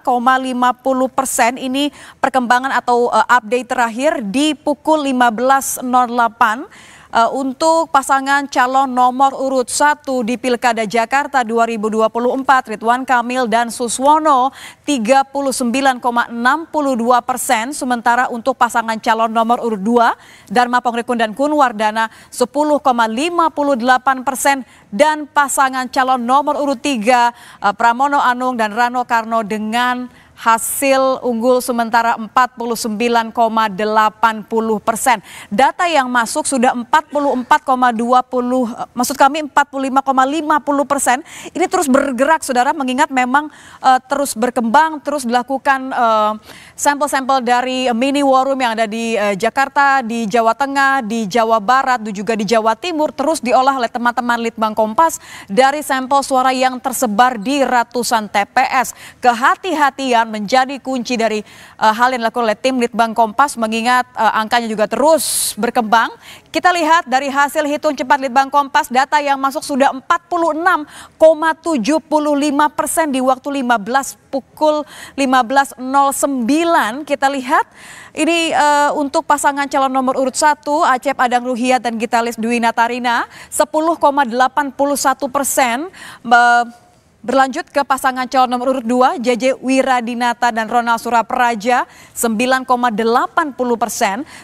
5,50%. Ini perkembangan atau update terakhir di pukul 15.08. Untuk pasangan calon nomor urut 1 di Pilkada Jakarta 2024, Ridwan Kamil dan Suswono 39,62%, sementara untuk pasangan calon nomor urut 2, Dharma Pongrekun dan Kun Wardana 10,58%, dan pasangan calon nomor urut 3, Pramono Anung dan Rano Karno dengan hasil unggul sementara 49,80%. Data yang masuk sudah 45,50%. Ini terus bergerak, saudara, mengingat memang terus berkembang, terus dilakukan sampel-sampel dari mini war room yang ada di Jakarta, di Jawa Tengah, di Jawa Barat, dan juga di Jawa Timur, terus diolah oleh teman-teman Litbang Kompas dari sampel suara yang tersebar di ratusan TPS. Kehati-hatian menjadi kunci dari hal yang dilakukan oleh tim Litbang Kompas, mengingat angkanya juga terus berkembang. Kita lihat dari hasil hitung cepat Litbang Kompas, data yang masuk sudah 46,75% di waktu pukul 15.09. Kita lihat ini untuk pasangan calon nomor urut 1, Acep Adang Ruhiat dan Gitalis Dwi Natarina 10,81%. Berlanjut ke pasangan calon nomor urut 2, JJ Wiradinata dan Ronald Surapraja 9,80%,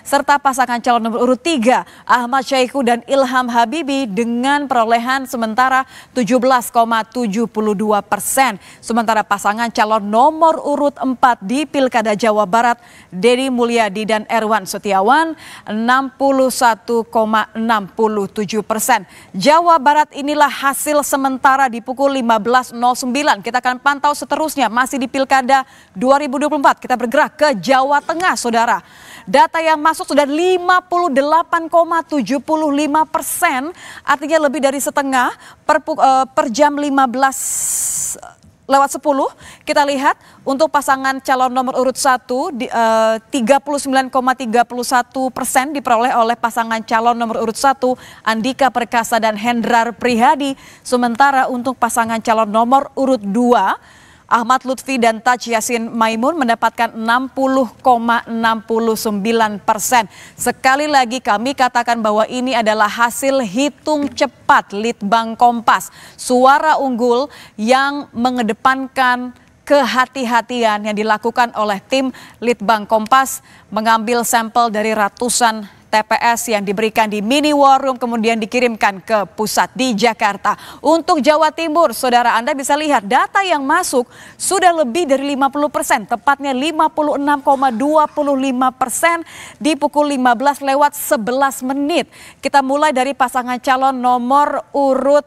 serta pasangan calon nomor urut 3, Ahmad Syaihu dan Ilham Habibi dengan perolehan sementara 17,72%. Sementara pasangan calon nomor urut 4 di Pilkada Jawa Barat, Dedi Mulyadi dan Erwan Setiawan 61,67%. Jawa Barat inilah hasil sementara di pukul 15.09. Kita akan pantau seterusnya masih di Pilkada 2024. Kita bergerak ke Jawa Tengah, saudara. Data yang masuk sudah 58,75%, artinya lebih dari setengah per jam 15:10. Kita lihat untuk pasangan calon nomor urut 1 39,31% diperoleh oleh pasangan calon nomor urut 1 Andika Perkasa dan Hendrar Prihadi. Sementara untuk pasangan calon nomor urut 2 Ahmad Lutfi dan Taj Yasin Maimun mendapatkan 60,69%. Sekali lagi kami katakan bahwa ini adalah hasil hitung cepat Litbang Kompas. Suara unggul yang mengedepankan kehati-hatian yang dilakukan oleh tim Litbang Kompas, mengambil sampel dari ratusan TPS yang diberikan di mini war room kemudian dikirimkan ke pusat di Jakarta. Untuk Jawa Timur, saudara, Anda bisa lihat data yang masuk sudah lebih dari 50%, tepatnya 56,25% di pukul 15:11. Kita mulai dari pasangan calon nomor urut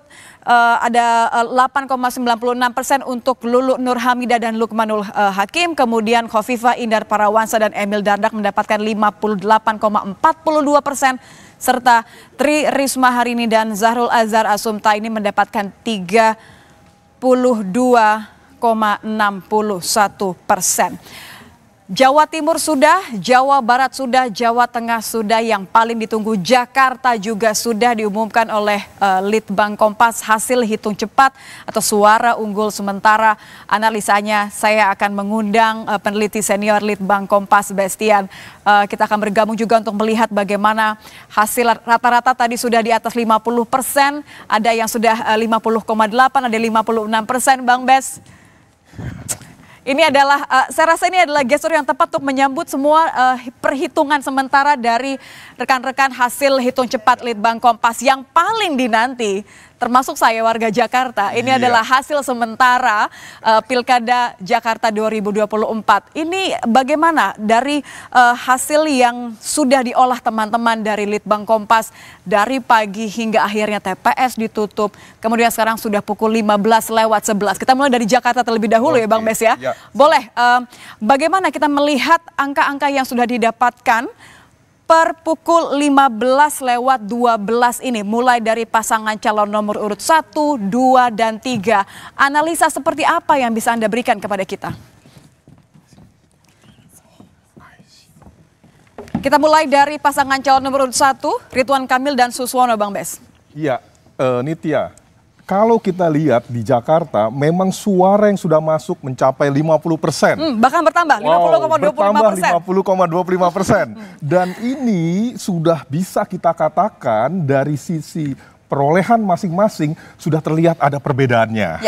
ada 8,96% untuk Lulu Nur Hamidah dan Lukmanul Hakim, kemudian Khofifah Indar Parawansa dan Emil Dardak mendapatkan 58,42%, serta Tri Risma Harini dan Zahrul Azhar Asumta ini mendapatkan 32,61%. Jawa Timur sudah, Jawa Barat sudah, Jawa Tengah sudah, yang paling ditunggu Jakarta juga sudah diumumkan oleh Litbang Kompas hasil hitung cepat atau suara unggul sementara. Analisanya saya akan mengundang peneliti senior Litbang Kompas Bestian. Kita akan bergabung juga untuk melihat bagaimana hasil rata-rata tadi sudah di atas 50%, ada yang sudah 50,8, ada 56%, Bang Bes. Ini adalah, saya rasa ini adalah gestur yang tepat untuk menyambut semua perhitungan sementara dari rekan-rekan hasil hitung cepat Litbang Kompas yang paling dinanti, termasuk saya warga Jakarta. Ini adalah hasil sementara Pilkada Jakarta 2024. Ini bagaimana dari hasil yang sudah diolah teman-teman dari Litbang Kompas dari pagi hingga akhirnya TPS ditutup. Kemudian sekarang sudah pukul 15:11. Kita mulai dari Jakarta terlebih dahulu ya Bang Bes ya. Boleh, bagaimana kita melihat angka-angka yang sudah didapatkan per pukul 15:12 ini, mulai dari pasangan calon nomor urut 1, 2, dan 3. Analisa seperti apa yang bisa Anda berikan kepada kita? Kita mulai dari pasangan calon nomor urut 1, Ridwan Kamil dan Suswono, Bang Bes. Iya, Nitya. kalau kita lihat di Jakarta, memang suara yang sudah masuk mencapai 50%. Bahkan bertambah, 50,25%. Dan ini sudah bisa kita katakan dari sisi perolehan masing-masing sudah terlihat ada perbedaannya.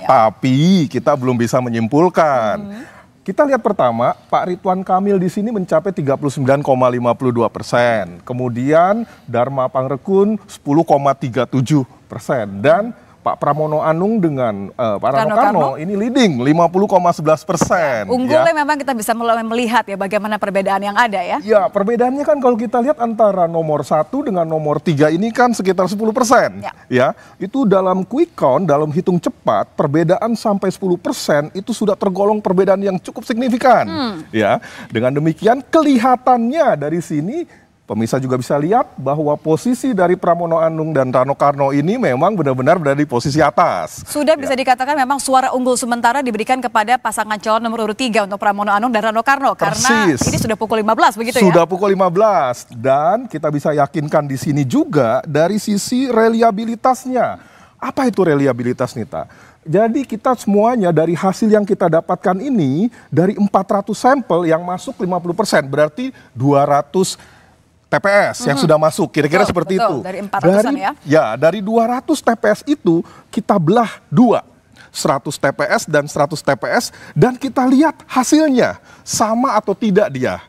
Tapi kita belum bisa menyimpulkan. Kita lihat pertama, Pak Ridwan Kamil di sini mencapai 39,52%. Kemudian Dharma Pangrekun 10,37%. Dan Pak Pramono Anung dengan Pak Rano Karno ini leading 50,11%. Unggulnya memang kita bisa mulai melihat ya bagaimana perbedaan yang ada ya. Ya, perbedaannya kan kalau kita lihat antara nomor 1 dengan nomor 3 ini kan sekitar 10%. Ya, itu dalam quick count, dalam hitung cepat, perbedaan sampai 10% itu sudah tergolong perbedaan yang cukup signifikan. Ya, dengan demikian kelihatannya dari sini pemirsa juga bisa lihat bahwa posisi dari Pramono Anung dan Rano Karno ini memang benar-benar berada di posisi atas. Sudah bisa dikatakan memang suara unggul sementara diberikan kepada pasangan calon nomor urut 3 untuk Pramono Anung dan Rano Karno. Karena ini sudah pukul 15 begitu ya? Sudah pukul 15 dan kita bisa yakinkan di sini juga dari sisi reliabilitasnya. Apa itu reliabilitas, Nita? Jadi kita semuanya dari hasil yang kita dapatkan ini dari 400 sampel yang masuk 50%, berarti 200 TPS yang sudah masuk, kira-kira seperti itu. Dari 400-an ya? Ya, dari 200 TPS itu kita belah 2. 100 TPS dan 100 TPS dan kita lihat hasilnya sama atau tidak dia.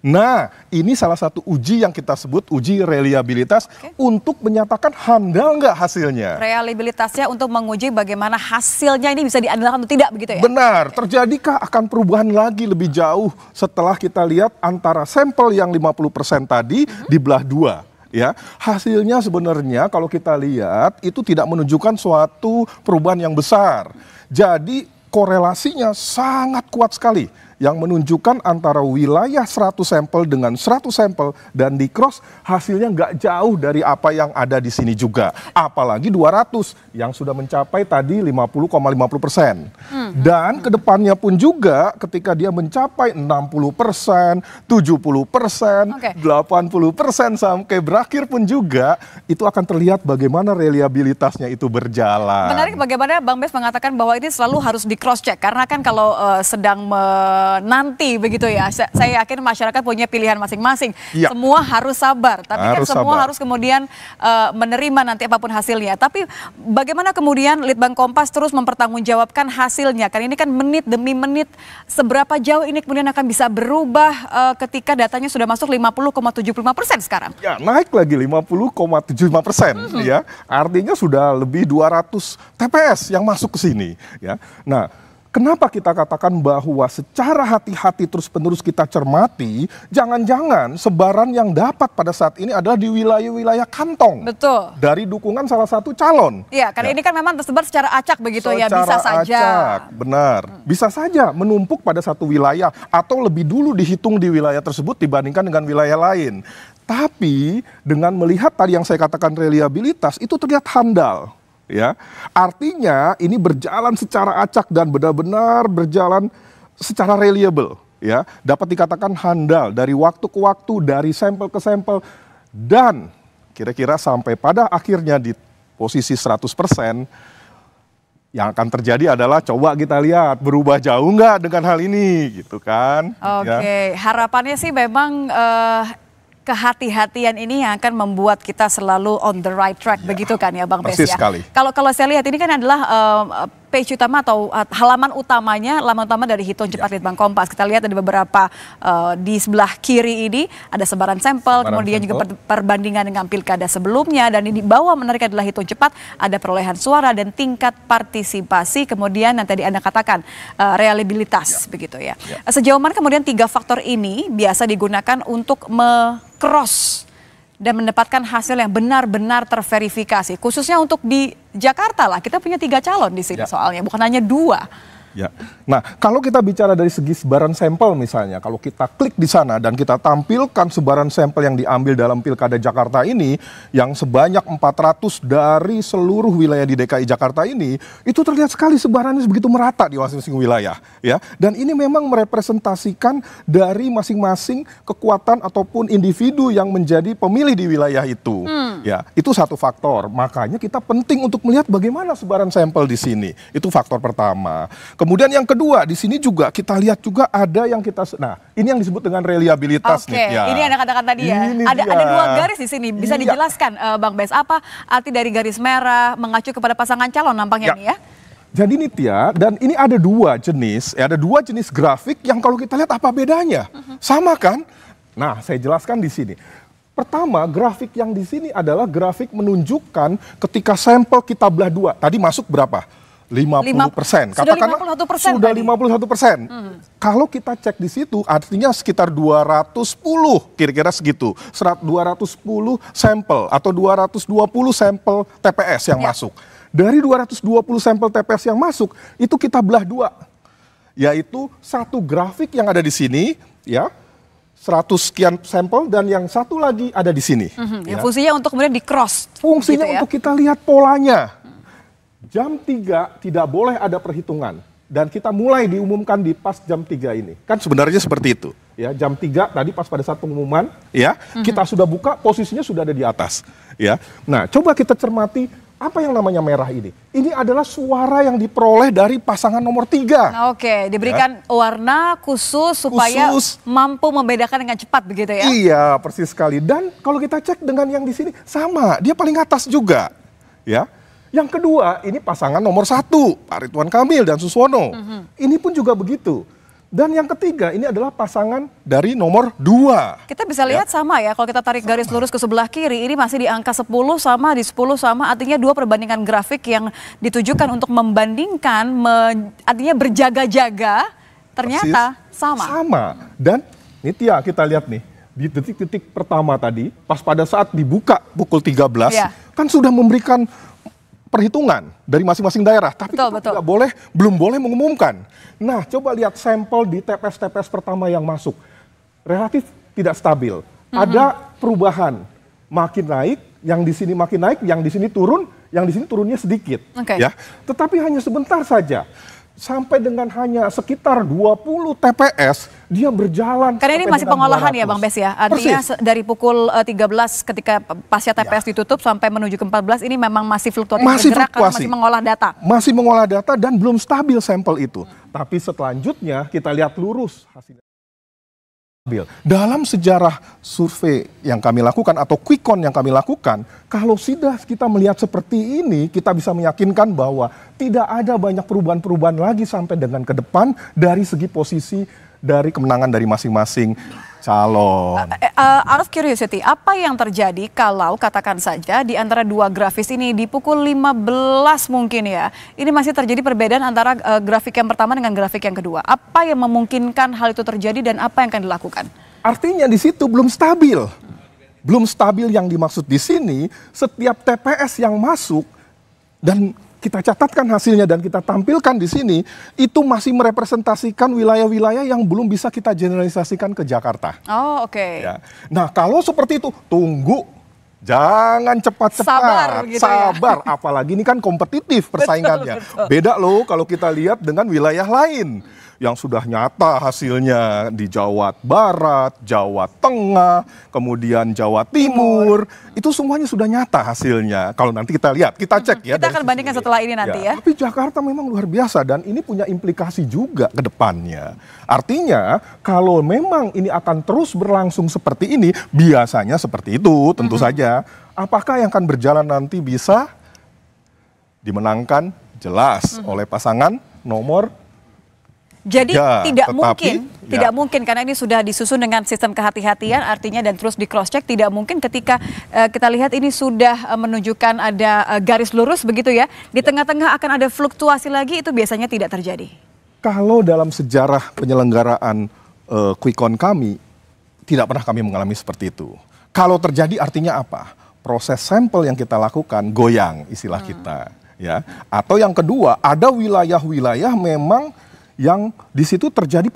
Nah, ini salah satu uji yang kita sebut uji reliabilitas untuk menyatakan handal nggak hasilnya. Reliabilitasnya untuk menguji bagaimana hasilnya ini bisa diandalkan atau tidak begitu ya? Benar, terjadikah akan perubahan lagi lebih jauh setelah kita lihat antara sampel yang 50% tadi dibelah 2. Ya, hasilnya sebenarnya kalau kita lihat itu tidak menunjukkan suatu perubahan yang besar. Jadi korelasinya sangat kuat sekali yang menunjukkan antara wilayah 100 sampel dengan 100 sampel dan di cross hasilnya nggak jauh dari apa yang ada di sini juga. Apalagi 200 yang sudah mencapai tadi 50,50%. Dan kedepannya pun juga ketika dia mencapai 60%, 70%, 80% sampai berakhir pun juga itu akan terlihat bagaimana reliabilitasnya itu berjalan. Menarik bagaimana Bang Bes mengatakan bahwa ini selalu harus di cross check karena kan kalau sedang nanti begitu ya, saya yakin masyarakat punya pilihan masing-masing. Semua harus sabar, tapi kan semua harus kemudian menerima nanti apapun hasilnya. Tapi bagaimana kemudian Litbang Kompas terus mempertanggungjawabkan hasilnya? Kan ini kan menit demi menit, seberapa jauh ini kemudian akan bisa berubah ketika datanya sudah masuk 50,75% sekarang? Ya, naik lagi 50,75%. Ya, artinya sudah lebih 200 TPS yang masuk ke sini. Ya, nah. Kenapa kita katakan bahwa secara hati-hati terus-menerus kita cermati, jangan-jangan sebaran yang dapat pada saat ini adalah di wilayah-wilayah kantong. Betul. Dari dukungan salah satu calon. Iya, karena ini kan memang tersebar secara acak begitu ya, bisa saja. Acak, benar. Bisa saja menumpuk pada satu wilayah atau lebih dulu dihitung di wilayah tersebut dibandingkan dengan wilayah lain. Tapi dengan melihat tadi yang saya katakan reliabilitas, itu terlihat handal. Ya, artinya ini berjalan secara acak dan benar-benar berjalan secara reliable. Ya, dapat dikatakan handal dari waktu ke waktu, dari sampel ke sampel, dan kira-kira sampai pada akhirnya di posisi 100%. Yang akan terjadi adalah coba kita lihat berubah jauh nggak dengan hal ini, gitu kan? Oke, harapannya sih memang kehati-hatian ini yang akan membuat kita selalu on the right track, begitu kan ya Bang Bes ya. Kalau saya lihat ini kan adalah page utama atau halaman utama dari Hitung Cepat Litbang Kompas. Kita lihat ada beberapa di sebelah kiri ini ada sebaran sampel, kemudian juga perbandingan dengan pilkada sebelumnya, dan di bawah menarik adalah Hitung Cepat, ada perolehan suara dan tingkat partisipasi, kemudian yang tadi Anda katakan reliabilitas, begitu ya. Sejauh mana kemudian 3 faktor ini biasa digunakan untuk cross dan mendapatkan hasil yang benar-benar terverifikasi, khususnya untuk di Jakarta lah, kita punya 3 calon di sini soalnya, bukan hanya 2. Ya. Nah, kalau kita bicara dari segi sebaran sampel misalnya, kalau kita klik di sana dan kita tampilkan sebaran sampel yang diambil dalam Pilkada Jakarta ini, yang sebanyak 400 dari seluruh wilayah di DKI Jakarta ini, itu terlihat sekali sebarannya begitu merata di masing-masing wilayah. Ya. Dan ini memang merepresentasikan dari masing-masing kekuatan ataupun individu yang menjadi pemilih di wilayah itu. Ya, itu satu faktor. Makanya kita penting untuk melihat bagaimana sebaran sampel di sini. Itu faktor pertama. Kemudian yang kedua, di sini juga kita lihat juga ada yang ini yang disebut dengan reliabilitas. Oke, ini yang Anda katakan tadi ya. Ada 2 garis di sini. Bisa dijelaskan, Bang Bes, apa arti dari garis merah mengacu kepada pasangan calon nampaknya nih ya? Jadi Nitya, dan ini ada 2 jenis, ada 2 jenis grafik yang kalau kita lihat apa bedanya? Sama kan? Nah, saya jelaskan di sini. Pertama, grafik yang di sini adalah grafik menunjukkan ketika sampel kita belah 2. Tadi masuk berapa? 50%. Katakanlah sudah 51%. Kalau kita cek di situ artinya sekitar 210 kira-kira segitu. 210 sampel atau 220 sampel TPS yang masuk. Dari 220 sampel TPS yang masuk itu kita belah 2. Yaitu satu grafik yang ada di sini ya. 100 sekian sampel dan yang satu lagi ada di sini. Ya. Fungsinya untuk kemudian di-cross. Fungsinya gitu ya? Untuk kita lihat polanya. Jam 3 tidak boleh ada perhitungan. Dan kita mulai diumumkan di pas jam 3 ini. Kan sebenarnya seperti itu. Ya, jam 3 tadi pas pada saat pengumuman, ya, kita sudah buka, posisinya sudah ada di atas. Ya. Nah, coba kita cermati apa yang namanya merah ini. Ini adalah suara yang diperoleh dari pasangan nomor 3. Oke, diberikan warna khusus supaya mampu membedakan dengan cepat begitu ya? Iya, persis sekali. Dan kalau kita cek dengan yang di sini, sama. Dia paling atas juga. Ya. Yang kedua, ini pasangan nomor 1, Pak Ridwan Kamil dan Suswono. Ini pun juga begitu. Dan yang ketiga, ini adalah pasangan dari nomor 2. Kita bisa lihat sama ya, kalau kita tarik garis lurus ke sebelah kiri, ini masih di angka 10 sama, di 10 sama, artinya 2 perbandingan grafik yang ditujukan untuk membandingkan, artinya berjaga-jaga, ternyata sama. Sama. Dan Nitya, kita lihat nih, di detik-detik pertama tadi, pas pada saat dibuka pukul 13, kan sudah memberikan perhitungan dari masing-masing daerah, tapi kita belum boleh mengumumkan. Nah, coba lihat sampel di TPS-TPS pertama yang masuk, relatif tidak stabil. Ada perubahan, makin naik, yang di sini makin naik, yang di sini turun, yang di sini turunnya sedikit. Ya, tetapi hanya sebentar saja. Sampai dengan hanya sekitar 20 TPS, dia berjalan. Karena ini masih pengolahan 200. Ya Bang Bes ya, artinya dari pukul 13 ketika pasca TPS ditutup sampai menuju ke 14, ini memang masih fluktuatif bergerak karena masih mengolah data. Masih mengolah data dan belum stabil sampel itu. Tapi selanjutnya kita lihat lurus hasilnya. Dalam sejarah survei yang kami lakukan atau quick count yang kami lakukan, kalau sudah kita melihat seperti ini, kita bisa meyakinkan bahwa tidak ada banyak perubahan-perubahan lagi sampai dengan ke depan dari segi posisi dari kemenangan dari masing-masing calon. Out of curiosity, apa yang terjadi kalau katakan saja di antara 2 grafis ini di pukul 15 mungkin ya, ini masih terjadi perbedaan antara grafik yang pertama dengan grafik yang kedua. Apa yang memungkinkan hal itu terjadi dan apa yang akan dilakukan? Artinya di situ belum stabil. Belum stabil yang dimaksud di sini, setiap TPS yang masuk dan kita catatkan hasilnya dan kita tampilkan di sini, itu masih merepresentasikan wilayah-wilayah yang belum bisa kita generalisasikan ke Jakarta. Oh, oke. Ya. Nah, kalau seperti itu, tunggu. Jangan cepat-cepat. Sabar, gitu sabar. Ya? Apalagi ini kan kompetitif persaingannya. Betul. Beda loh kalau kita lihat dengan wilayah lain. Yang sudah nyata hasilnya di Jawa Barat, Jawa Tengah, kemudian Jawa Timur. Itu semuanya sudah nyata hasilnya. Kalau nanti kita lihat, kita cek ya. Kita akan bandingkan setelah ini nanti ya. Tapi Jakarta memang luar biasa dan ini punya implikasi juga ke depannya. Artinya kalau memang ini akan terus berlangsung seperti ini, biasanya seperti itu tentu saja. Apakah yang akan berjalan nanti bisa dimenangkan jelas oleh pasangan nomor. Jadi tidak mungkin karena ini sudah disusun dengan sistem kehati-hatian artinya dan terus di cross check, tidak mungkin ketika kita lihat ini sudah menunjukkan ada garis lurus begitu ya, di tengah-tengah akan ada fluktuasi lagi, itu biasanya tidak terjadi. Kalau dalam sejarah penyelenggaraan quick count kami tidak pernah kami mengalami seperti itu. Kalau terjadi artinya apa? Proses sampel yang kita lakukan goyang istilah kita ya. Atau yang kedua, ada wilayah-wilayah memang yang di situ terjadi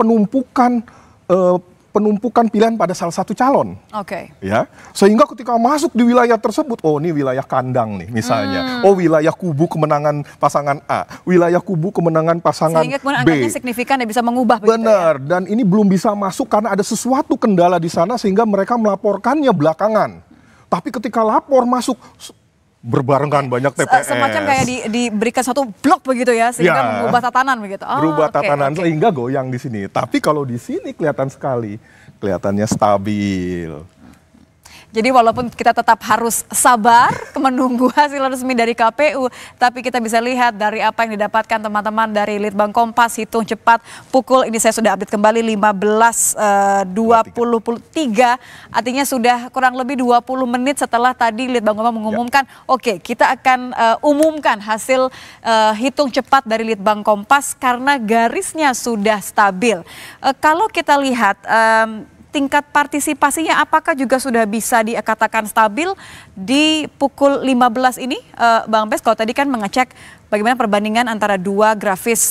penumpukan pilihan pada salah satu calon. Oke. Ya, sehingga ketika masuk di wilayah tersebut, oh ini wilayah kandang nih misalnya. Oh wilayah kubu kemenangan pasangan A, wilayah kubu kemenangan pasangan Sehingga kemudian B. angkanya signifikan dan bisa mengubah begitu Benar, dan ini belum bisa masuk karena ada sesuatu kendala di sana sehingga mereka melaporkannya belakangan. Tapi ketika lapor masuk berbarengan banyak TPS. Semacam kayak diberikan satu blok begitu ya, sehingga mengubah tatanan begitu. Berubah tatanan sehingga goyang di sini. Tapi kalau di sini kelihatan sekali, kelihatannya stabil. Jadi walaupun kita tetap harus sabar menunggu hasil resmi dari KPU, tapi kita bisa lihat dari apa yang didapatkan teman-teman dari Litbang Kompas, hitung cepat pukul, ini saya sudah update kembali 15.23, artinya sudah kurang lebih 20 menit setelah tadi Litbang Kompas mengumumkan, oke, kita akan umumkan hasil hitung cepat dari Litbang Kompas karena garisnya sudah stabil. Kalau kita lihat tingkat partisipasinya apakah juga sudah bisa dikatakan stabil di pukul 15 ini, Bang Bes? Kalau tadi kan mengecek bagaimana perbandingan antara dua grafis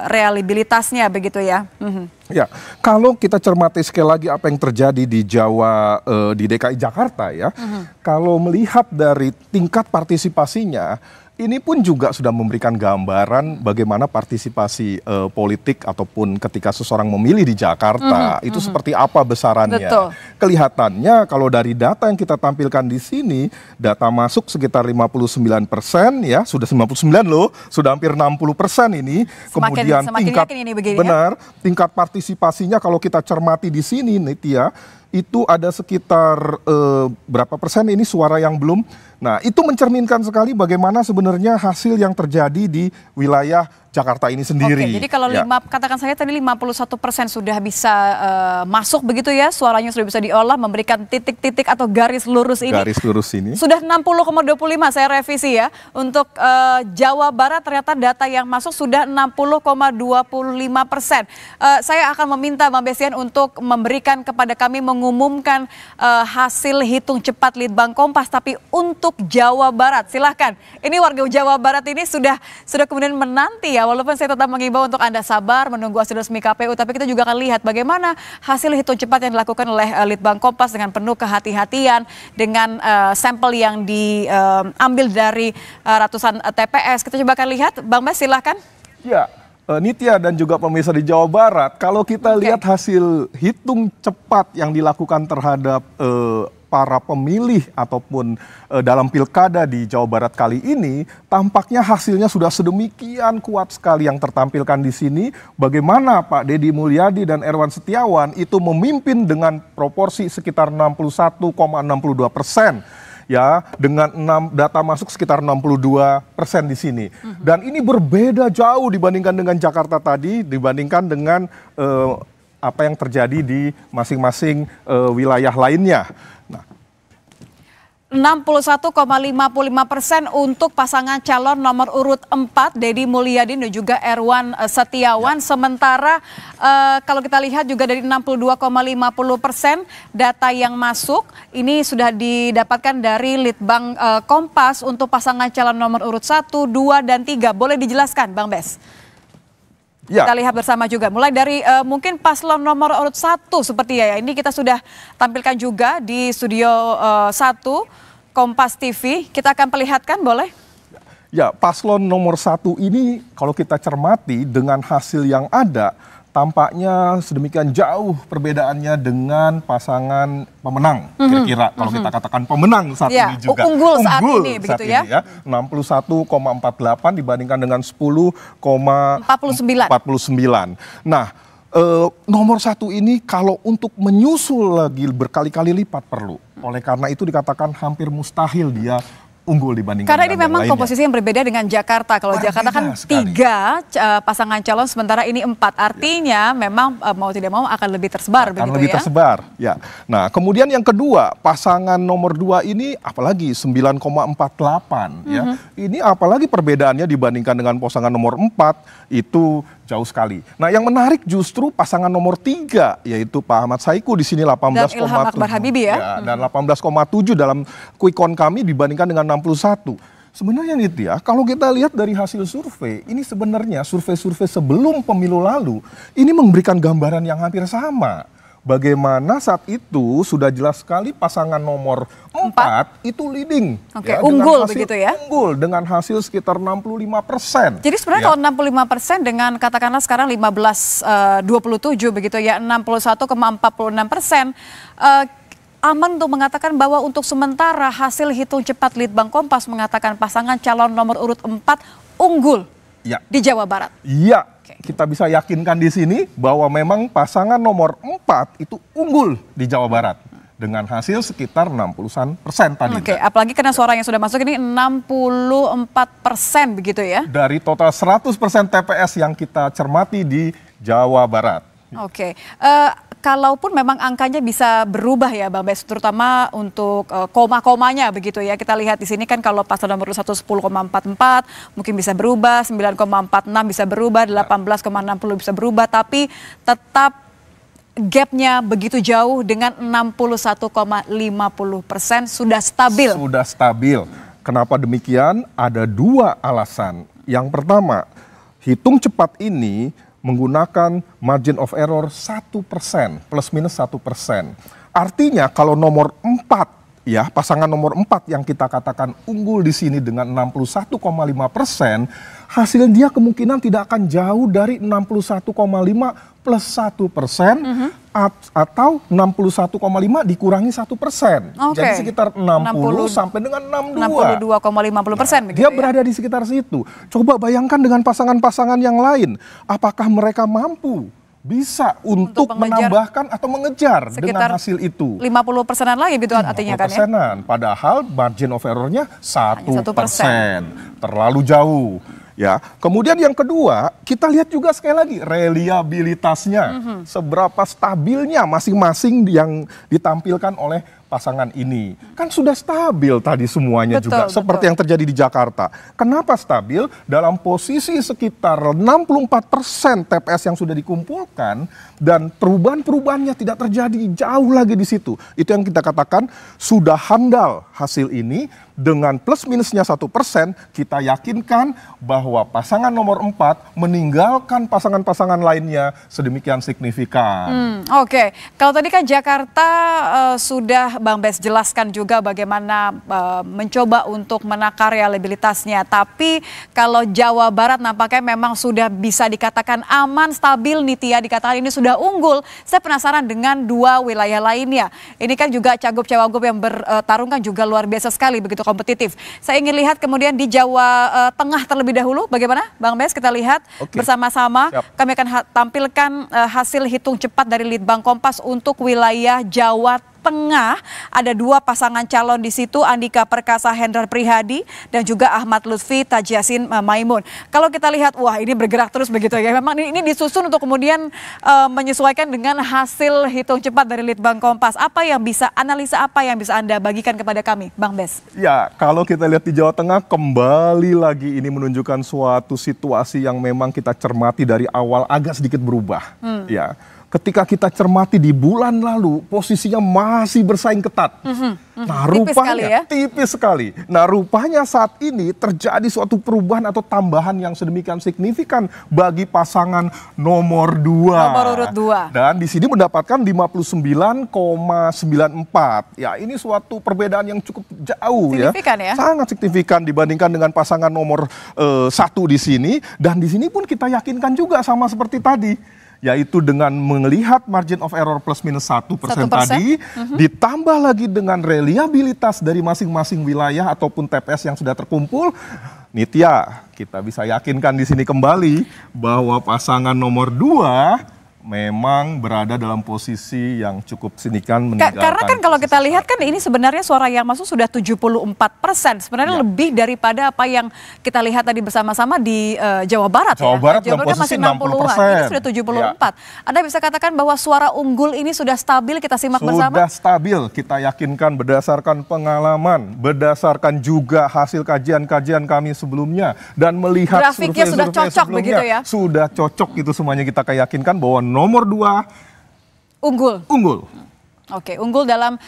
reliabilitasnya begitu ya. Ya, kalau kita cermati sekali lagi apa yang terjadi di Jawa, di DKI Jakarta ya, kalau melihat dari tingkat partisipasinya, ini pun juga sudah memberikan gambaran bagaimana partisipasi politik ataupun ketika seseorang memilih di Jakarta itu seperti apa besarannya. Betul. Kelihatannya kalau dari data yang kita tampilkan di sini, data masuk sekitar 59% ya, sudah 99 loh, sudah hampir 60% ini. Kemudian tingkat ini begini, benar, tingkat partisipasinya kalau kita cermati di sini Nitya, itu ada sekitar berapa persen ini suara yang belum. Nah, itu mencerminkan sekali bagaimana sebenarnya hasil yang terjadi di wilayah Jakarta ini sendiri. Oke, jadi kalau katakan saya tadi 51% sudah bisa masuk begitu ya, suaranya sudah bisa diolah, memberikan titik-titik atau garis lurus ini. Garis lurus ini. Sudah 60,25, saya revisi ya. Untuk Jawa Barat ternyata data yang masuk sudah 60,25%. Saya akan meminta Bang Besian untuk memberikan kepada kami mengumumkan hasil hitung cepat Litbang Kompas, tapi untuk Jawa Barat, silahkan. Ini warga Jawa Barat ini sudah kemudian menanti ya, walaupun saya tetap mengimbau untuk Anda sabar menunggu hasil resmi KPU, tapi kita juga akan lihat bagaimana hasil hitung cepat yang dilakukan oleh Litbang Kompas dengan penuh kehati-hatian, dengan sampel yang diambil dari ratusan TPS. Kita coba akan lihat, Bang Bes silahkan. Ya, Nitya dan juga pemirsa di Jawa Barat, kalau kita lihat hasil hitung cepat yang dilakukan terhadap para pemilih ataupun dalam pilkada di Jawa Barat kali ini, tampaknya hasilnya sudah sedemikian kuat sekali yang tertampilkan di sini. Bagaimana Pak Deddy Mulyadi dan Erwan Setiawan itu memimpin dengan proporsi sekitar 61,62%. Ya, dengan data masuk sekitar 62% di sini. Dan ini berbeda jauh dibandingkan dengan Jakarta tadi, dibandingkan dengan apa yang terjadi di masing-masing wilayah lainnya. 61,55% untuk pasangan calon nomor urut 4 Deddy Mulyadi dan juga Erwan Setiawan. Sementara kalau kita lihat juga dari 62,50% data yang masuk ini sudah didapatkan dari Litbang Kompas untuk pasangan calon nomor urut 1, 2, dan 3. Boleh dijelaskan Bang Bes? Ya. Kita lihat bersama juga, mulai dari mungkin paslon nomor urut 1 seperti ya, ini kita sudah tampilkan juga di studio 1 Kompas TV, kita akan perlihatkan, boleh? Ya, paslon nomor 1 ini kalau kita cermati dengan hasil yang ada, tampaknya sedemikian jauh perbedaannya dengan pasangan pemenang, kira-kira kalau kita katakan pemenang saat ini juga. Unggul saat ini begitu ya. 61,48 dibandingkan dengan 10,49. Nah, nomor 1 ini kalau untuk menyusul lagi berkali-kali lipat perlu. Oleh karena itu dikatakan hampir mustahil dia unggul dibandingkan karena ini memang lainnya. Komposisi yang berbeda dengan Jakarta. Kalau Jakarta kan sekali. 3 pasangan calon, sementara ini 4. Artinya memang mau tidak mau akan lebih tersebar begitu lebih tersebar, ya. Nah, kemudian yang kedua, pasangan nomor 2 ini apalagi 9,48 ya. Ini apalagi perbedaannya dibandingkan dengan pasangan nomor 4 itu jauh sekali. Nah, yang menarik justru pasangan nomor 3 yaitu Pak Ahmad Saiku di sini 18,7 dan Ilham Akbar Habibie ya. Dan 18,7 dalam quick count kami dibandingkan dengan 61. Sebenarnya Nitya, kalau kita lihat dari hasil survei, ini sebenarnya survei-survei sebelum pemilu lalu, ini memberikan gambaran yang hampir sama. Bagaimana saat itu sudah jelas sekali pasangan nomor 4 itu leading. Oke, unggul begitu ya? Unggul dengan hasil sekitar 65%. Jadi sebenarnya kalau 65% dengan katakanlah sekarang 15,27 begitu ya, 61,46%. Aman untuk mengatakan bahwa untuk sementara hasil hitung cepat Litbang Kompas mengatakan pasangan calon nomor urut 4 unggul di Jawa Barat. Iya, kita bisa yakinkan di sini bahwa memang pasangan nomor 4 itu unggul di Jawa Barat dengan hasil sekitar 60% tadi. Oke, apalagi karena suara yang sudah masuk ini 64% begitu ya. Dari total 100% TPS yang kita cermati di Jawa Barat. Oke. Kalaupun memang angkanya bisa berubah ya Bang Bes, terutama untuk koma-komanya begitu ya. Kita lihat di sini kan kalau pasangan nomor 1 10,44 mungkin bisa berubah, 9,46 bisa berubah, 18,60 bisa berubah, tapi tetap gapnya begitu jauh dengan 61,50% sudah stabil. Sudah stabil. Kenapa demikian? Ada dua alasan. Yang pertama, hitung cepat ini menggunakan margin of error 1%, plus minus 1%. Artinya kalau nomor 4, ya pasangan nomor 4 yang kita katakan unggul di sini dengan 61,5%, hasil dia kemungkinan tidak akan jauh dari 61,5 plus 1%, atau 61,5 dikurangi 1%. Jadi sekitar 60 sampai dengan 62,50%. Nah, dia berada di sekitar situ. Coba bayangkan dengan pasangan-pasangan yang lain, apakah mereka mampu bisa untuk menambahkan atau mengejar dengan hasil itu. 50%-an lagi gitu artinya kan ya. Padahal margin of error-nya 1%. Terlalu jauh. Ya, kemudian yang kedua, kita lihat juga sekali lagi reliabilitasnya. Seberapa stabilnya masing-masing yang ditampilkan oleh pasangan ini. Kan sudah stabil tadi semuanya juga, seperti yang terjadi di Jakarta. Kenapa stabil? Dalam posisi sekitar 64% TPS yang sudah dikumpulkan, dan perubahan-perubahannya tidak terjadi jauh lagi di situ. Itu yang kita katakan sudah handal hasil ini. Dengan plus minusnya 1%, kita yakinkan bahwa pasangan nomor 4 meninggalkan pasangan-pasangan lainnya sedemikian signifikan. Oke, kalau tadi kan Jakarta sudah Bang Bes jelaskan juga bagaimana mencoba untuk menakar reliabilitasnya. Tapi kalau Jawa Barat nampaknya memang sudah bisa dikatakan aman, stabil nih Tia, dikatakan ini sudah unggul. Saya penasaran dengan dua wilayah lainnya. Ini kan juga cagup-cawagup yang bertarung kan juga luar biasa sekali begitu kompetitif. Saya ingin lihat kemudian di Jawa Tengah terlebih dahulu. Bagaimana Bang Bes? Kita lihat bersama-sama. Kami akan tampilkan hasil hitung cepat dari Litbang Kompas untuk wilayah Jawa Tengah. Ada dua pasangan calon di situ, Andika Perkasa Hendrar Prihadi dan juga Ahmad Lutfi Tajiasin Maimun. Kalau kita lihat, wah ini bergerak terus begitu ya. Memang ini disusun untuk kemudian menyesuaikan dengan hasil hitung cepat dari Litbang Kompas. Analisa apa yang bisa Anda bagikan kepada kami, Bang Bes? Ya, kalau kita lihat di Jawa Tengah, kembali lagi ini menunjukkan suatu situasi yang memang kita cermati dari awal agak sedikit berubah. Ya. Ketika kita cermati di bulan lalu, posisinya masih bersaing ketat. Nah, rupanya tipis sekali. Nah, rupanya saat ini terjadi suatu perubahan atau tambahan yang sedemikian signifikan bagi pasangan nomor 2. Nomor urut 2. Dan di sini mendapatkan 59,94. Ya, ini suatu perbedaan yang cukup jauh signifikan ya. Sangat signifikan dibandingkan dengan pasangan nomor 1 di sini. Dan di sini pun kita yakinkan juga sama seperti tadi. Yaitu dengan melihat margin of error plus minus 1% tadi, ditambah lagi dengan reliabilitas dari masing-masing wilayah ataupun TPS yang sudah terkumpul, Nitya, kita bisa yakinkan di sini kembali bahwa pasangan nomor 2 memang berada dalam posisi yang cukup signifikan meninggalkan. Karena kan kalau kita lihat kan ini sebenarnya suara yang masuk sudah 74%. Sebenarnya lebih daripada apa yang kita lihat tadi bersama-sama di Jawa Barat. Jawa Barat dalam masih posisi 60-an. Ini sudah 74. Anda bisa katakan bahwa suara unggul ini sudah stabil, kita simak bersama? Sudah stabil, kita yakinkan berdasarkan pengalaman, berdasarkan juga hasil kajian-kajian kami sebelumnya, dan melihat grafiknya sudah cocok begitu ya? Sudah cocok, itu semuanya kita yakinkan bahwa nomor 2 unggul. Oke, unggul dalam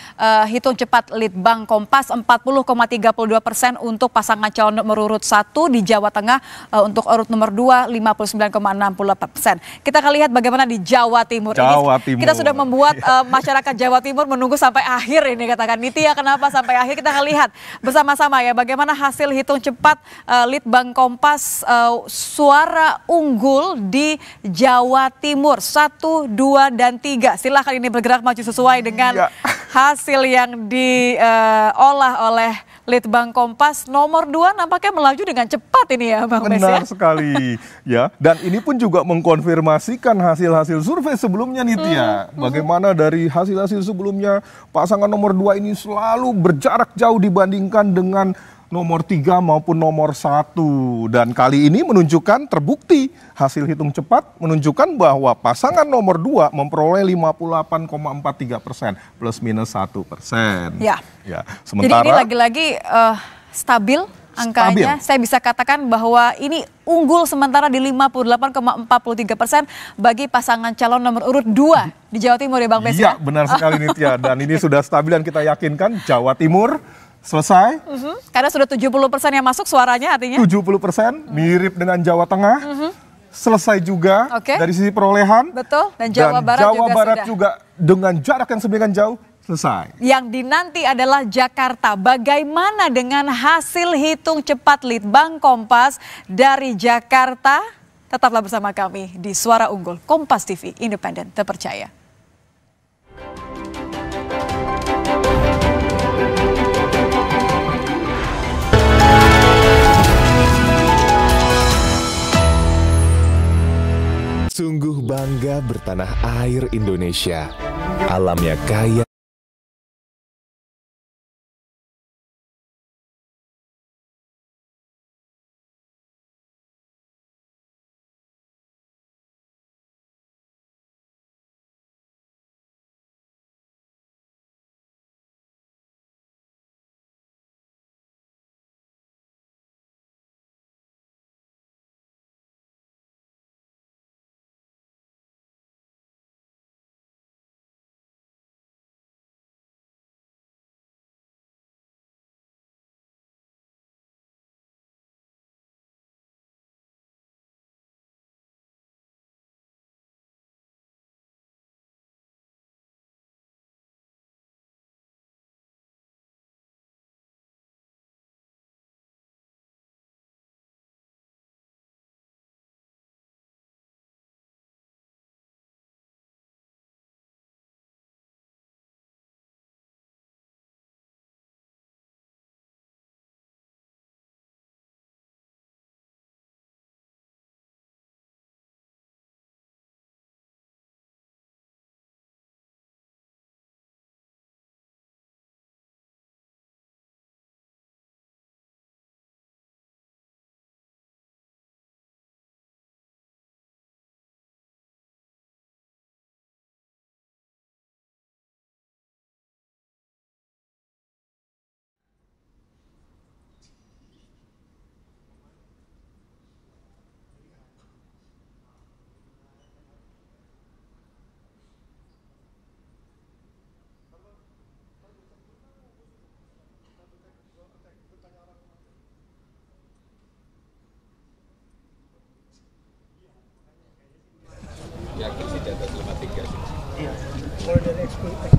hitung cepat Litbang Kompas 40,32% untuk pasangan calon nomor urut 1 di Jawa Tengah, untuk urut nomor 2 59,68%. Kita akan lihat bagaimana di Jawa Timur. Kita sudah membuat masyarakat Jawa Timur menunggu sampai akhir ini, katakan Nitya, kenapa sampai akhir. Kita akan lihat bersama-sama ya bagaimana hasil hitung cepat Litbang Kompas, suara unggul di Jawa Timur 1, 2, dan 3. Silahkan ini bergerak maju sesuai dengan hasil yang diolah oleh Litbang Kompas. Nomor 2 nampaknya melaju dengan cepat ini ya Bang Mes. Benar sekali ya. Dan ini pun juga mengkonfirmasikan hasil-hasil survei sebelumnya Nitya. Bagaimana dari hasil-hasil sebelumnya pasangan nomor 2 ini selalu berjarak jauh dibandingkan dengan nomor 3 maupun nomor 1. Dan kali ini menunjukkan, terbukti hasil hitung cepat menunjukkan bahwa pasangan nomor 2 memperoleh 58,43%, plus minus 1%. Ya. Jadi Sementara, ini lagi-lagi stabil angkanya. Saya bisa katakan bahwa ini unggul sementara di 58,43% bagi pasangan calon nomor urut 2 di Jawa Timur ya Bang Mes. Iya, benar sekali Nitya. Dan ini sudah stabil dan kita yakinkan Jawa Timur selesai. Karena sudah 70% yang masuk suaranya, artinya 70% mirip dengan Jawa Tengah. Selesai juga dari sisi perolehan. Betul. Dan Jawa Barat juga dengan jarak yang sebegian jauh selesai. Yang dinanti adalah Jakarta. Bagaimana dengan hasil hitung cepat Litbang Kompas dari Jakarta? Tetaplah bersama kami di Suara Unggul Kompas TV, independen, terpercaya. Sungguh bangga bertanah air Indonesia. Alamnya kaya. Yakin sih di atas 53 sih. Iya. Kalau dari ekspektasi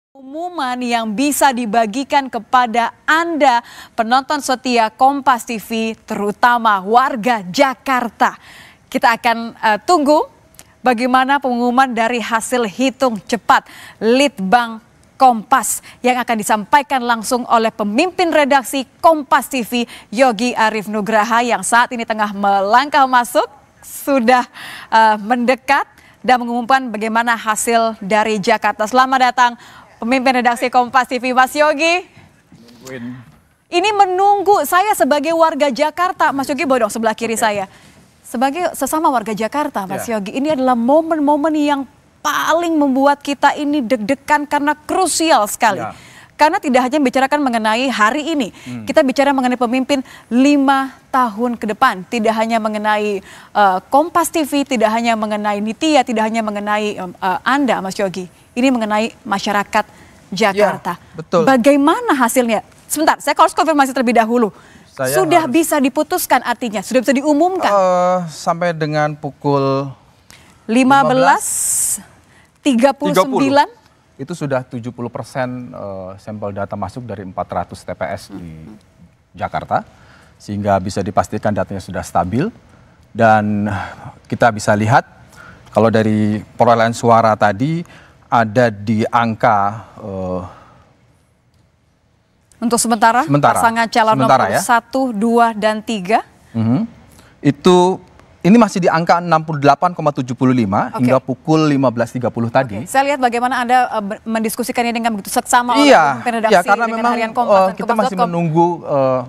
Pengumuman yang bisa dibagikan kepada Anda penonton setia Kompas TV, terutama warga Jakarta. Kita akan tunggu bagaimana pengumuman dari hasil hitung cepat Litbang Kompas yang akan disampaikan langsung oleh pemimpin redaksi Kompas TV, Yogi Arif Nugraha, yang saat ini tengah melangkah masuk, sudah mendekat dan mengumumkan bagaimana hasil dari Jakarta. Selamat datang pemimpin redaksi Kompas TV, Mas Yogi. Ini menunggu, saya sebagai warga Jakarta, Mas Yogi boleh dong sebelah kiri saya. Sebagai sesama warga Jakarta, Mas Yogi, ini adalah momen-momen yang paling membuat kita ini deg-degan karena krusial sekali. Karena tidak hanya bicarakan mengenai hari ini, kita bicara mengenai pemimpin 5 tahun ke depan. Tidak hanya mengenai Kompas TV, tidak hanya mengenai Nitya, tidak hanya mengenai Anda, Mas Yogi. Ini mengenai masyarakat Jakarta. Ya, betul. Bagaimana hasilnya? Sebentar, saya harus konfirmasi terlebih dahulu. Sudah bisa diputuskan artinya? Sudah bisa diumumkan? Sampai dengan pukul 15.39 itu sudah 70% sampel data masuk dari 400 TPS di Jakarta, sehingga bisa dipastikan datanya sudah stabil. Dan kita bisa lihat kalau dari perolehan suara tadi ada di angka untuk sementara pasangan calon nomor 1, 2, dan 3 ini masih di angka 68,75 hingga pukul 15.30 tadi. Saya lihat bagaimana Anda mendiskusikan ini dengan begitu seksama oleh pemimpin redaksi. Iya, karena memang kita masih menunggu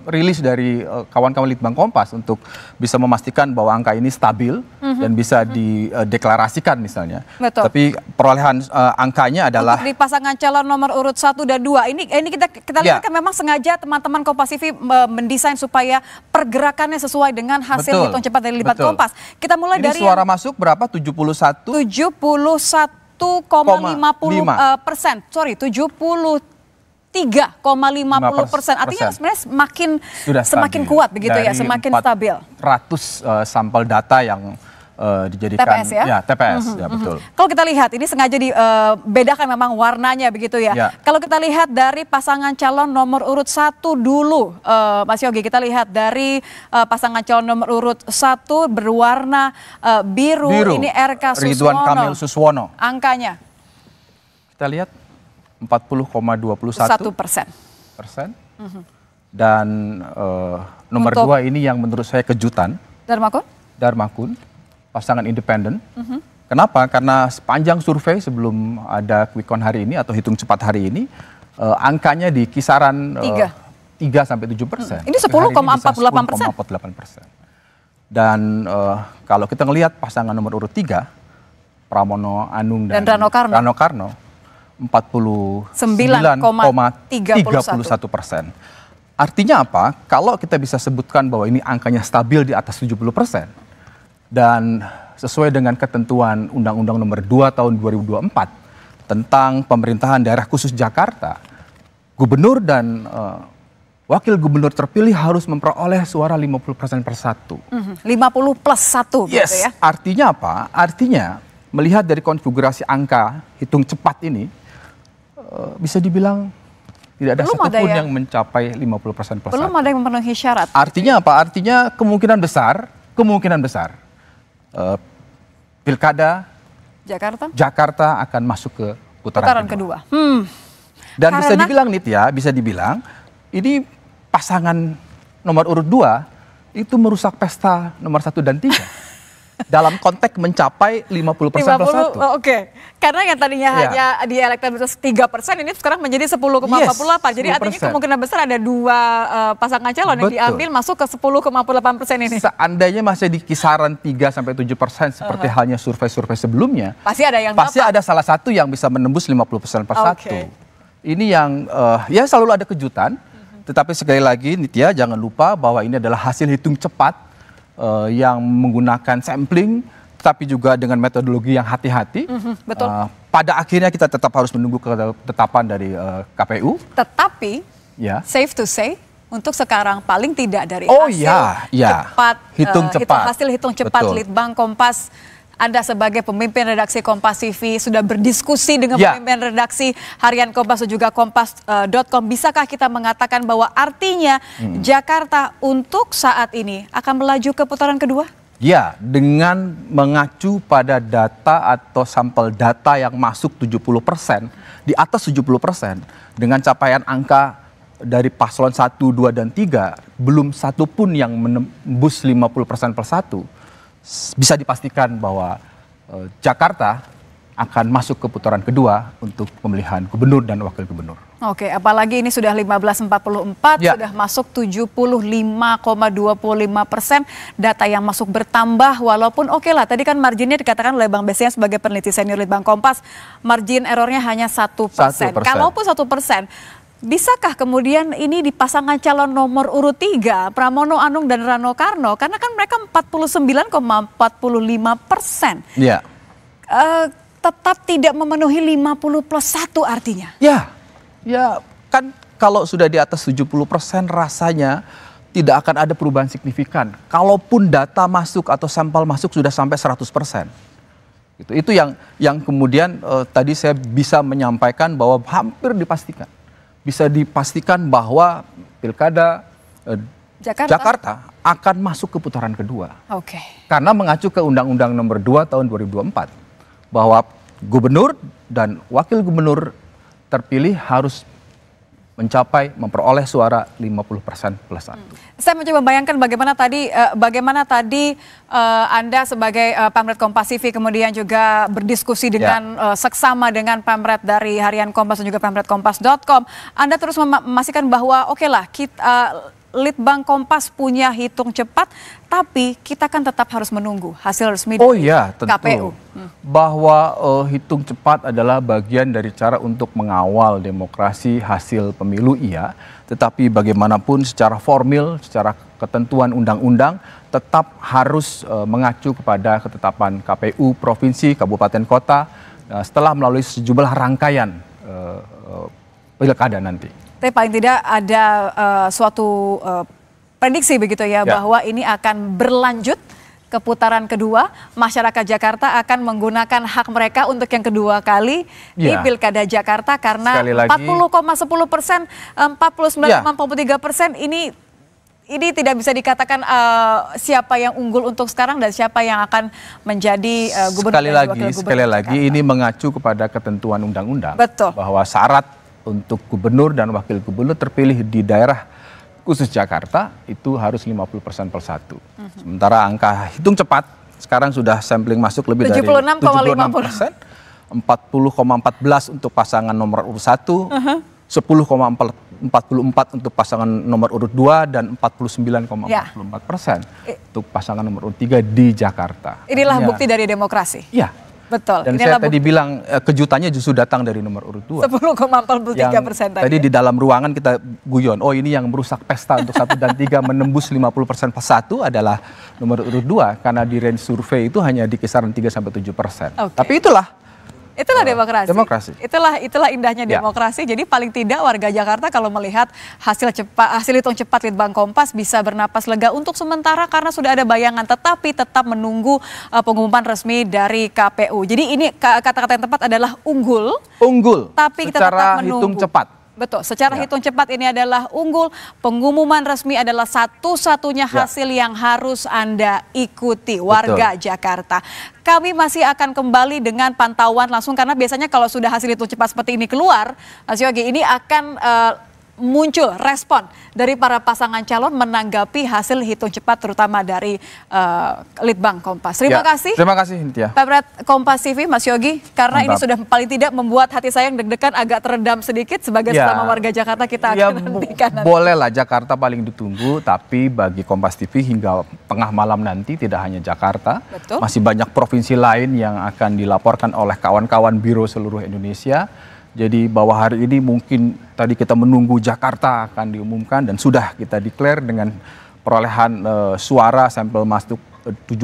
rilis dari kawan-kawan Litbang Kompas untuk bisa memastikan bahwa angka ini stabil dan bisa dideklarasikan misalnya. Betul. Tapi perolehan angkanya adalah untuk di pasangan calon nomor urut 1 dan 2. Ini kita lihat kan memang sengaja teman-teman Kompas TV mendesain supaya pergerakannya sesuai dengan hasil hitung cepat dari Litbang Kompas. Kita mulai ini dari suara masuk berapa? 71,50%. Sorry, 73,50%. Artinya sebenarnya semakin kuat begitu ya, semakin stabil. 400 sampel data yang dijadikan TPS ya? TPS, ya betul. Kalau kita lihat ini sengaja dibedakan memang warnanya begitu ya. Kalau kita lihat dari pasangan calon nomor urut 1 dulu, Mas Yogi, kita lihat dari pasangan calon nomor urut 1 berwarna biru. Ini RK Suswono. Ridwan Kamil Suswono. Angkanya? Kita lihat 40,21%. Dan nomor 2 ini yang menurut saya kejutan. Darmakun. Pasangan independen. Kenapa? Karena sepanjang survei sebelum ada quick count hari ini atau hitung cepat hari ini, angkanya di kisaran 3 sampai 7%. Ini 10,48%. Dan kalau kita ngelihat pasangan nomor urut 3, Pramono Anung dan Rano Karno 49,31%. Artinya apa? Kalau kita bisa sebutkan bahwa ini angkanya stabil di atas 70%, dan sesuai dengan ketentuan Undang-Undang Nomor 2 Tahun 2024 tentang pemerintahan daerah khusus Jakarta, gubernur dan wakil gubernur terpilih harus memperoleh suara 50% per 1. 50 plus 1 yes, gitu ya. Artinya apa? Artinya melihat dari konfigurasi angka hitung cepat ini, bisa dibilang tidak ada satupun yang mencapai 50% plus 1. Belum ada yang memenuhi syarat. Artinya apa? Artinya kemungkinan besar Pilkada Jakarta akan masuk ke putaran kedua. Dan bisa dibilang bisa dibilang ini pasangan nomor urut 2 itu merusak pesta nomor 1 dan 3. Dalam konteks mencapai 50% plus 1. Oke. Karena yang tadinya hanya di elektabilitas 3%, ini sekarang menjadi 10,48. Jadi artinya kemungkinan besar ada 2 pasangan calon yang diambil masuk ke 10,48% ini. Seandainya masih di kisaran 3-7% seperti halnya survei-survei sebelumnya, pasti ada salah satu yang bisa menembus 50% per 1. Ini yang selalu ada kejutan. Tetapi sekali lagi Nitya, jangan lupa bahwa ini adalah hasil hitung cepat yang menggunakan sampling, tapi juga dengan metodologi yang hati-hati. Betul. Pada akhirnya kita tetap harus menunggu ketetapan dari KPU. Tetapi, safe to say, untuk sekarang paling tidak dari hasil hitung cepat Litbang Kompas, Anda sebagai pemimpin redaksi Kompas TV sudah berdiskusi dengan pemimpin redaksi harian Kompas dan juga Kompas.com. Bisakah kita mengatakan bahwa artinya Jakarta untuk saat ini akan melaju ke putaran kedua? Ya, dengan mengacu pada data atau sampel data yang masuk 70%, di atas 70%, dengan capaian angka dari paslon 1, 2, dan 3, belum satu pun yang menembus 50% per satu, bisa dipastikan bahwa Jakarta akan masuk ke putaran kedua untuk pemilihan gubernur dan wakil gubernur. Oke, apalagi ini sudah 1544, sudah masuk 75,25%, data yang masuk bertambah walaupun lah tadi kan marginnya dikatakan oleh Bang Bestian sebagai peneliti senior Litbang Kompas, margin errornya hanya 1%. Kalaupun 1%, bisakah kemudian ini di pasangan calon nomor urut 3, Pramono Anung dan Rano Karno, karena kan mereka 49,45%. Iya. Tetap tidak memenuhi 50+1 artinya. Ya kan kalau sudah di atas 70% rasanya tidak akan ada perubahan signifikan. Kalaupun data masuk atau sampel masuk sudah sampai 100%. Itu yang kemudian tadi saya bisa menyampaikan bahwa hampir dipastikan. Bisa dipastikan bahwa Pilkada Jakarta akan masuk ke putaran kedua. Karena mengacu ke Undang-Undang Nomor 2 Tahun 2024 bahwa gubernur dan wakil gubernur terpilih harus memperoleh suara 50%+1. Saya mencoba membayangkan bagaimana tadi Anda sebagai pamret Kompas TV kemudian juga berdiskusi dengan seksama dengan pamret dari harian Kompas dan juga pamret Kompas.com. Anda terus memastikan bahwa Litbang Kompas punya hitung cepat, tapi kita kan tetap harus menunggu hasil resmi dari tentu. KPU. Bahwa hitung cepat adalah bagian dari cara untuk mengawal demokrasi hasil pemilu, tetapi bagaimanapun secara formil, secara ketentuan undang-undang tetap harus mengacu kepada ketetapan KPU provinsi, kabupaten, kota setelah melalui sejumlah rangkaian pilkada nanti. Tapi paling tidak ada suatu prediksi begitu bahwa ini akan berlanjut ke putaran kedua. Masyarakat Jakarta akan menggunakan hak mereka untuk yang kedua kali di Pilkada Jakarta karena 40,10%, 49,43% ini tidak bisa dikatakan siapa yang unggul untuk sekarang dan siapa yang akan menjadi gubernur dan wakil gubernur. Sekali lagi ini mengacu kepada ketentuan undang-undang. Betul. Bahwa syarat untuk gubernur dan wakil gubernur terpilih di daerah khusus Jakarta itu harus 50%+1. Sementara angka hitung cepat sekarang sudah sampling masuk lebih dari 76,50%, 40,14 untuk pasangan nomor urut 1, 10,44 untuk pasangan nomor urut 2 dan 49,44% untuk pasangan nomor urut 3 di Jakarta. Inilah bukti dari demokrasi. Betul. Dan saya tadi bilang kejutannya justru datang dari nomor urut 2. 10,43% tadi. Tadi di dalam ruangan kita guyon, ini yang merusak pesta untuk 1 dan 3 menembus 50%+1 adalah nomor urut 2 karena di range survei itu hanya di kisaran 3-7%. Tapi itulah demokrasi. Itulah indahnya demokrasi. Jadi paling tidak warga Jakarta kalau melihat hasil hitung cepat Litbang Kompas bisa bernapas lega untuk sementara karena sudah ada bayangan, tetapi tetap menunggu pengumuman resmi dari KPU. Jadi ini kata-kata yang tepat adalah unggul. Tapi kita tetap menunggu. Hitung cepat. Betul, secara hitung cepat ini adalah unggul. Pengumuman resmi adalah satu-satunya hasil yang harus Anda ikuti, warga Jakarta. Kami masih akan kembali dengan pantauan langsung karena biasanya kalau sudah hasil hitung cepat seperti ini keluar, Mas Yogi, ini akan muncul respon dari para pasangan calon menanggapi hasil hitung cepat terutama dari Litbang Kompas. Terima kasih. Terima kasih Nitya. Pamret Kompas TV, Mas Yogi, karena ini sudah paling tidak membuat hati saya yang deg-degan agak teredam sedikit sebagai sesama warga Jakarta kita akan nantikan. Boleh lah Jakarta paling ditunggu, tapi bagi Kompas TV hingga tengah malam nanti tidak hanya Jakarta, masih banyak provinsi lain yang akan dilaporkan oleh kawan-kawan Biro seluruh Indonesia. Jadi bahwa hari ini mungkin tadi kita menunggu Jakarta akan diumumkan dan sudah kita declare dengan perolehan suara sampel masuk 70%.